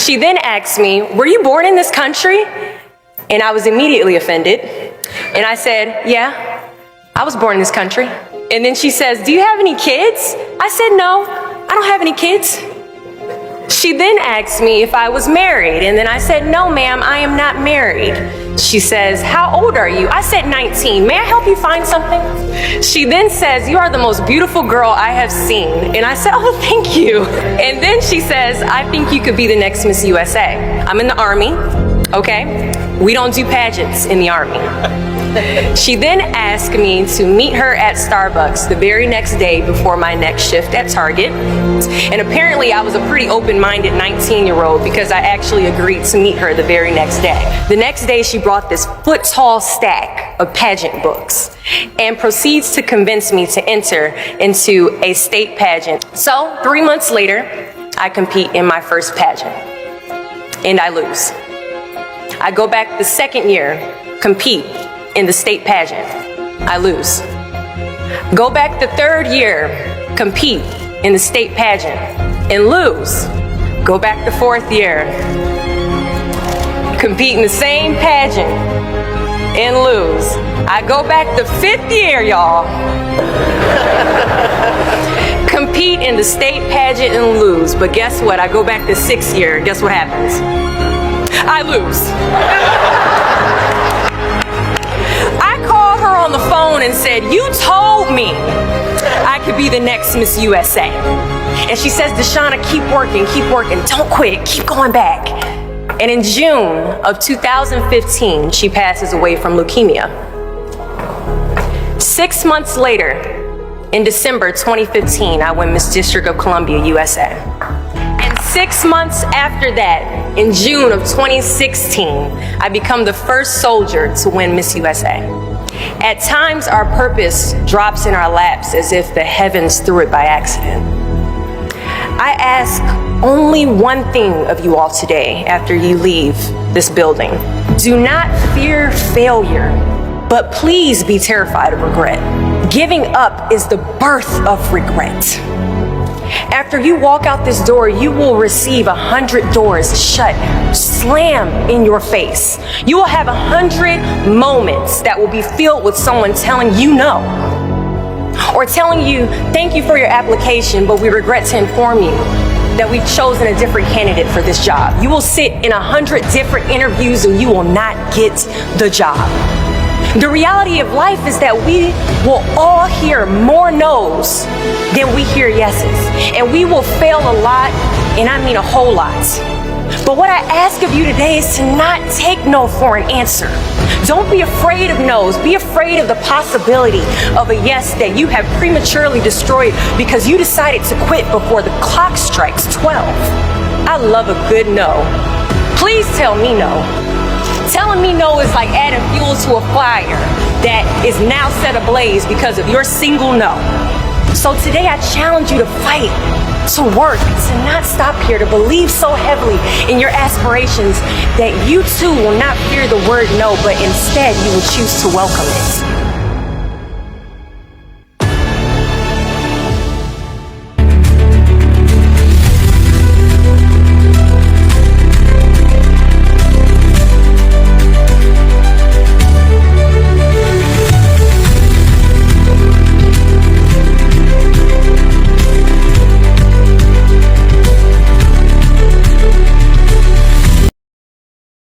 She then asked me, were you born in this country? And I was immediately offended. And I said, yeah, I was born in this country. And then she says, do you have any kids? I said, no, I don't have any kids. She then asked me if I was married. And then I said, no, ma'am, I am not married. She says, how old are you? I said 19. May I help you find something? She then says, you are the most beautiful girl I have seen. And I said, oh, thank you. And then she says, I think you could be the next Miss USA. I'm in the Army, okay? We don't do pageants in the Army. She then asked me to meet her at Starbucks the very next day before my next shift at Target. And apparently I was a pretty open-minded 19-year-old because I actually agreed to meet her the very next day. The next day she brought this foot-tall stack of pageant books and proceeds to convince me to enter into a state pageant. So 3 months later, I compete in my first pageant and I lose. I go back the second year, compete in the state pageant. I lose. Go back the third year, compete in the state pageant and lose. Go back the fourth year, compete in the same pageant and lose. I go back the fifth year, y'all. Compete in the state pageant and lose. But guess what? I go back the sixth year. Guess what happens? I lose. I called her on the phone and said, you told me I could be the next Miss USA. And she says, Deshauna, keep working, don't quit, keep going back. And in June of 2015, she passes away from leukemia. 6 months later, in December 2015, I win Miss District of Columbia, USA. And 6 months after that, in June of 2016, I become the first soldier to win Miss USA. At times, our purpose drops in our laps as if the heavens threw it by accident. I ask only one thing of you all today after you leave this building. Do not fear failure, but please be terrified of regret. Giving up is the birth of regret. After you walk out this door, you will receive 100 doors shut, slam in your face. You will have 100 moments that will be filled with someone telling you no, or telling you, thank you for your application, but we regret to inform you that we've chosen a different candidate for this job. You will sit in 100 different interviews and you will not get the job. The reality of life is that we will all hear more no's than we hear yeses. And we will fail a lot, and I mean a whole lot. But what I ask of you today is to not take no for an answer. Don't be afraid of no's. Be afraid of the possibility of a yes that you have prematurely destroyed because you decided to quit before the clock strikes 12. I love a good no. Please tell me no. Telling me no is like adding fuel to a fire that is now set ablaze because of your single no. So today I challenge you to fight, to work, to not stop here, to believe so heavily in your aspirations that you too will not fear the word no, but instead you will choose to welcome it.